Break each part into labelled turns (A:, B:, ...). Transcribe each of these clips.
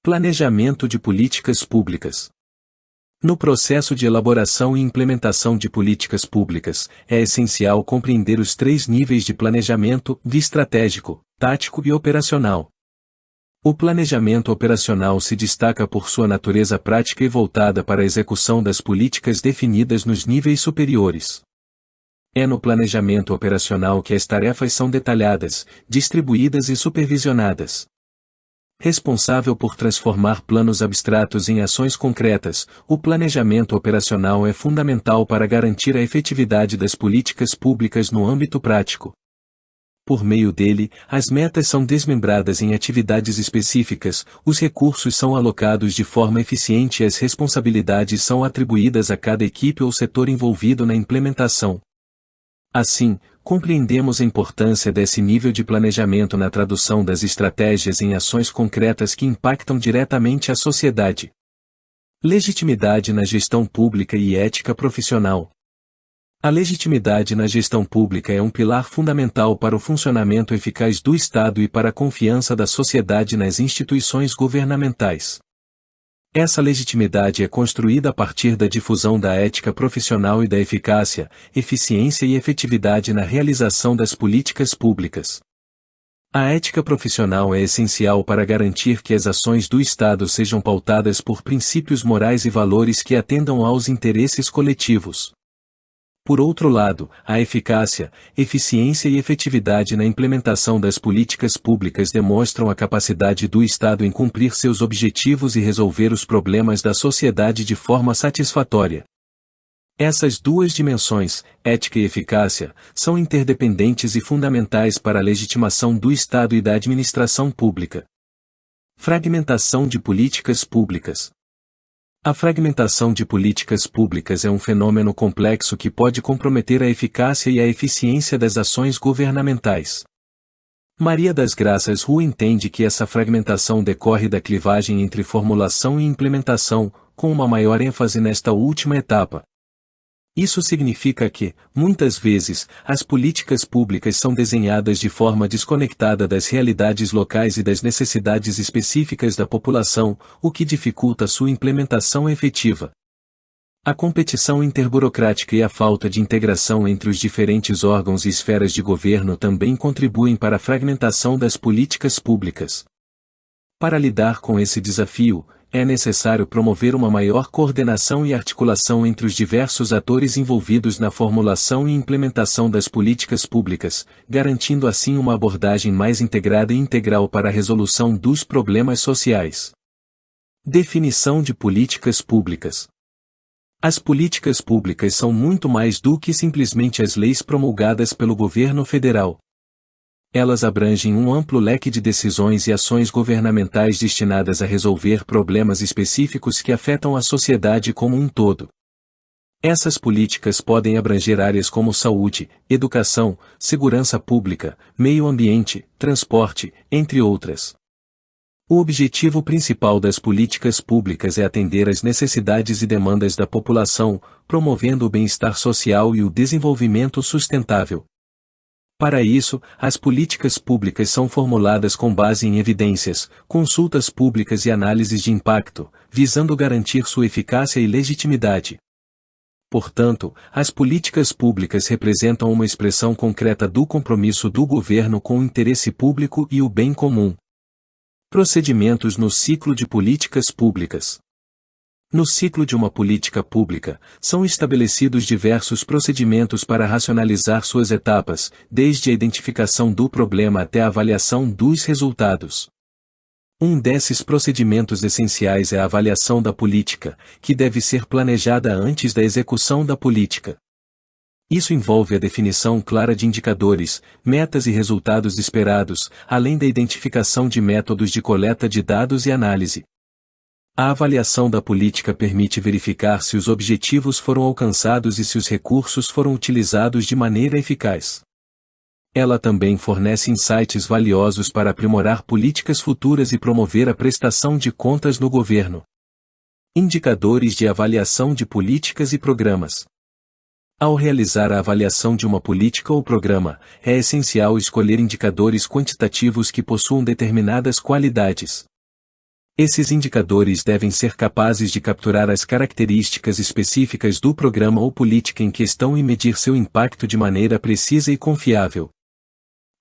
A: Planejamento de políticas públicas. No processo de elaboração e implementação de políticas públicas, é essencial compreender os 3 níveis de planejamento: estratégico, tático e operacional. O planejamento operacional se destaca por sua natureza prática e voltada para a execução das políticas definidas nos níveis superiores. É no planejamento operacional que as tarefas são detalhadas, distribuídas e supervisionadas. Responsável por transformar planos abstratos em ações concretas, o planejamento operacional é fundamental para garantir a efetividade das políticas públicas no âmbito prático. Por meio dele, as metas são desmembradas em atividades específicas, os recursos são alocados de forma eficiente e as responsabilidades são atribuídas a cada equipe ou setor envolvido na implementação. Assim, compreendemos a importância desse nível de planejamento na tradução das estratégias em ações concretas que impactam diretamente a sociedade. Legitimidade na gestão pública e ética profissional. A legitimidade na gestão pública é um pilar fundamental para o funcionamento eficaz do Estado e para a confiança da sociedade nas instituições governamentais. Essa legitimidade é construída a partir da difusão da ética profissional e da eficácia, eficiência e efetividade na realização das políticas públicas. A ética profissional é essencial para garantir que as ações do Estado sejam pautadas por princípios morais e valores que atendam aos interesses coletivos. Por outro lado, a eficácia, eficiência e efetividade na implementação das políticas públicas demonstram a capacidade do Estado em cumprir seus objetivos e resolver os problemas da sociedade de forma satisfatória. Essas 2 dimensões, ética e eficácia, são interdependentes e fundamentais para a legitimação do Estado e da administração pública. Fragmentação de políticas públicas. A fragmentação de políticas públicas é um fenômeno complexo que pode comprometer a eficácia e a eficiência das ações governamentais. Maria das Graças Rua entende que essa fragmentação decorre da clivagem entre formulação e implementação, com uma maior ênfase nesta última etapa. Isso significa que, muitas vezes, as políticas públicas são desenhadas de forma desconectada das realidades locais e das necessidades específicas da população, o que dificulta sua implementação efetiva. A competição interburocrática e a falta de integração entre os diferentes órgãos e esferas de governo também contribuem para a fragmentação das políticas públicas. Para lidar com esse desafio, é necessário promover uma maior coordenação e articulação entre os diversos atores envolvidos na formulação e implementação das políticas públicas, garantindo assim uma abordagem mais integrada e integral para a resolução dos problemas sociais. Definição de políticas públicas. As políticas públicas são muito mais do que simplesmente as leis promulgadas pelo governo federal. Elas abrangem um amplo leque de decisões e ações governamentais destinadas a resolver problemas específicos que afetam a sociedade como um todo. Essas políticas podem abranger áreas como saúde, educação, segurança pública, meio ambiente, transporte, entre outras. O objetivo principal das políticas públicas é atender às necessidades e demandas da população, promovendo o bem-estar social e o desenvolvimento sustentável. Para isso, as políticas públicas são formuladas com base em evidências, consultas públicas e análises de impacto, visando garantir sua eficácia e legitimidade. Portanto, as políticas públicas representam uma expressão concreta do compromisso do governo com o interesse público e o bem comum. Procedimentos no ciclo de políticas públicas. No ciclo de uma política pública, são estabelecidos diversos procedimentos para racionalizar suas etapas, desde a identificação do problema até a avaliação dos resultados. Um desses procedimentos essenciais é a avaliação da política, que deve ser planejada antes da execução da política. Isso envolve a definição clara de indicadores, metas e resultados esperados, além da identificação de métodos de coleta de dados e análise. A avaliação da política permite verificar se os objetivos foram alcançados e se os recursos foram utilizados de maneira eficaz. Ela também fornece insights valiosos para aprimorar políticas futuras e promover a prestação de contas no governo. Indicadores de avaliação de políticas e programas. Ao realizar a avaliação de uma política ou programa, é essencial escolher indicadores quantitativos que possuam determinadas qualidades. Esses indicadores devem ser capazes de capturar as características específicas do programa ou política em questão e medir seu impacto de maneira precisa e confiável.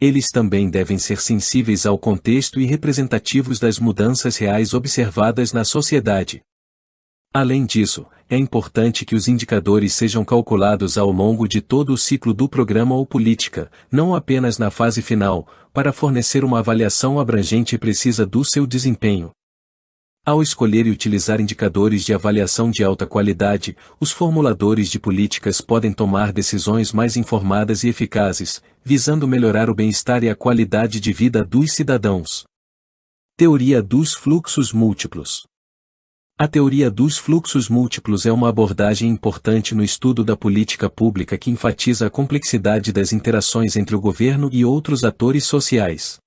A: Eles também devem ser sensíveis ao contexto e representativos das mudanças reais observadas na sociedade. Além disso, é importante que os indicadores sejam calculados ao longo de todo o ciclo do programa ou política, não apenas na fase final, para fornecer uma avaliação abrangente e precisa do seu desempenho. Ao escolher e utilizar indicadores de avaliação de alta qualidade, os formuladores de políticas podem tomar decisões mais informadas e eficazes, visando melhorar o bem-estar e a qualidade de vida dos cidadãos. Teoria dos fluxos múltiplos. A teoria dos fluxos múltiplos é uma abordagem importante no estudo da política pública que enfatiza a complexidade das interações entre o governo e outros atores sociais.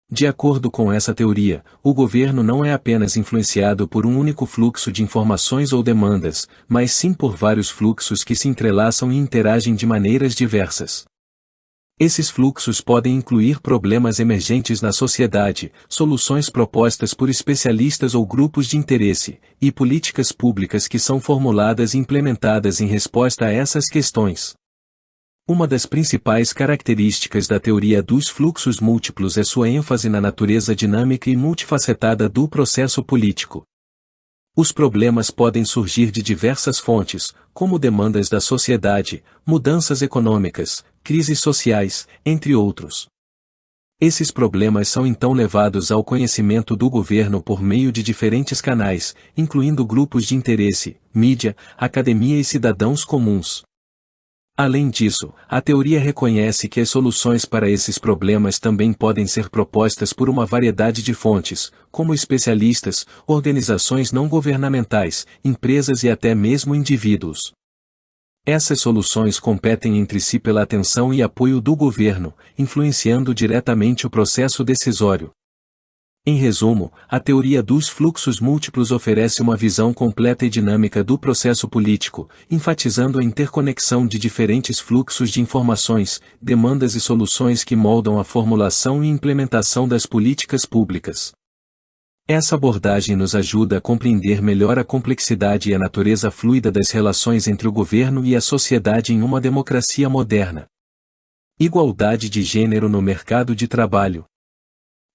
A: De acordo com essa teoria, o governo não é apenas influenciado por um único fluxo de informações ou demandas, mas sim por vários fluxos que se entrelaçam e interagem de maneiras diversas. Esses fluxos podem incluir problemas emergentes na sociedade, soluções propostas por especialistas ou grupos de interesse, e políticas públicas que são formuladas e implementadas em resposta a essas questões. Uma das principais características da teoria dos fluxos múltiplos é sua ênfase na natureza dinâmica e multifacetada do processo político. Os problemas podem surgir de diversas fontes, como demandas da sociedade, mudanças econômicas, crises sociais, entre outros. Esses problemas são então levados ao conhecimento do governo por meio de diferentes canais, incluindo grupos de interesse, mídia, academia e cidadãos comuns. Além disso, a teoria reconhece que as soluções para esses problemas também podem ser propostas por uma variedade de fontes, como especialistas, organizações não governamentais, empresas e até mesmo indivíduos. Essas soluções competem entre si pela atenção e apoio do governo, influenciando diretamente o processo decisório. Em resumo, a teoria dos fluxos múltiplos oferece uma visão completa e dinâmica do processo político, enfatizando a interconexão de diferentes fluxos de informações, demandas e soluções que moldam a formulação e implementação das políticas públicas. Essa abordagem nos ajuda a compreender melhor a complexidade e a natureza fluida das relações entre o governo e a sociedade em uma democracia moderna. Igualdade de gênero no mercado de trabalho.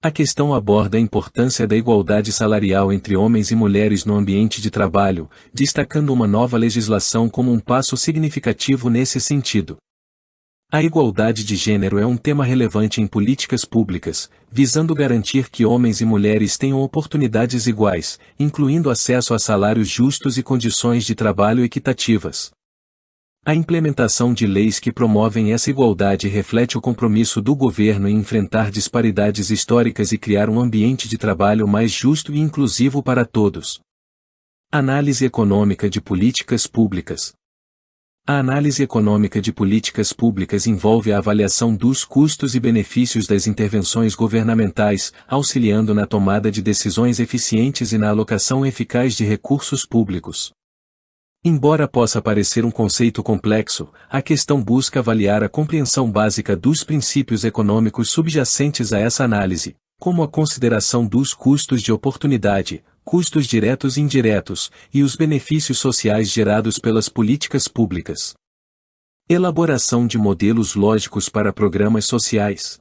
A: A questão aborda a importância da igualdade salarial entre homens e mulheres no ambiente de trabalho, destacando uma nova legislação como um passo significativo nesse sentido. A igualdade de gênero é um tema relevante em políticas públicas, visando garantir que homens e mulheres tenham oportunidades iguais, incluindo acesso a salários justos e condições de trabalho equitativas. A implementação de leis que promovem essa igualdade reflete o compromisso do governo em enfrentar disparidades históricas e criar um ambiente de trabalho mais justo e inclusivo para todos. Análise econômica de políticas públicas. A análise econômica de políticas públicas envolve a avaliação dos custos e benefícios das intervenções governamentais, auxiliando na tomada de decisões eficientes e na alocação eficaz de recursos públicos. Embora possa parecer um conceito complexo, a questão busca avaliar a compreensão básica dos princípios econômicos subjacentes a essa análise, como a consideração dos custos de oportunidade, custos diretos e indiretos, e os benefícios sociais gerados pelas políticas públicas. Elaboração de modelos lógicos para programas sociais.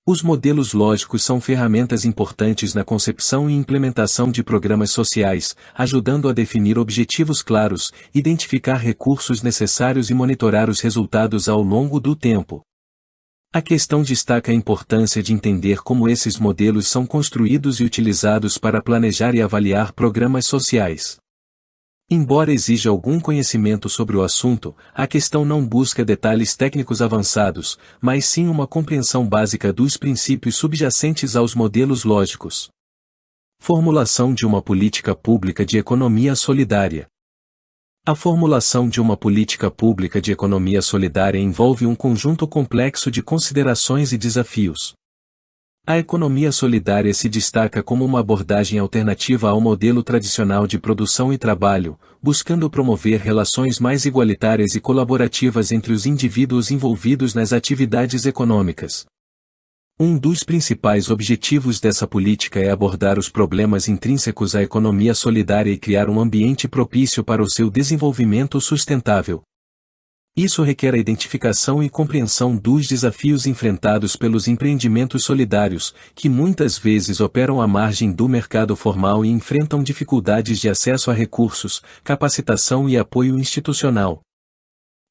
A: Os modelos lógicos são ferramentas importantes na concepção e implementação de programas sociais, ajudando a definir objetivos claros, identificar recursos necessários e monitorar os resultados ao longo do tempo. A questão destaca a importância de entender como esses modelos são construídos e utilizados para planejar e avaliar programas sociais. Embora exija algum conhecimento sobre o assunto, a questão não busca detalhes técnicos avançados, mas sim uma compreensão básica dos princípios subjacentes aos modelos lógicos. Formulação de uma política pública de economia solidária. A formulação de uma política pública de economia solidária envolve um conjunto complexo de considerações e desafios. A economia solidária se destaca como uma abordagem alternativa ao modelo tradicional de produção e trabalho, buscando promover relações mais igualitárias e colaborativas entre os indivíduos envolvidos nas atividades econômicas. Um dos principais objetivos dessa política é abordar os problemas intrínsecos à economia solidária e criar um ambiente propício para o seu desenvolvimento sustentável. Isso requer a identificação e compreensão dos desafios enfrentados pelos empreendimentos solidários, que muitas vezes operam à margem do mercado formal e enfrentam dificuldades de acesso a recursos, capacitação e apoio institucional.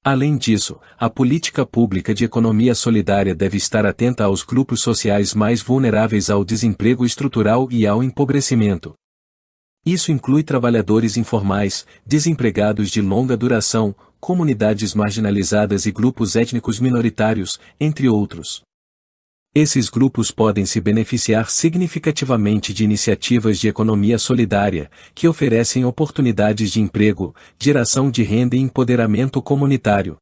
A: Além disso, a política pública de economia solidária deve estar atenta aos grupos sociais mais vulneráveis ao desemprego estrutural e ao empobrecimento. Isso inclui trabalhadores informais, desempregados de longa duração, comunidades marginalizadas e grupos étnicos minoritários, entre outros. Esses grupos podem se beneficiar significativamente de iniciativas de economia solidária, que oferecem oportunidades de emprego, geração de renda e empoderamento comunitário.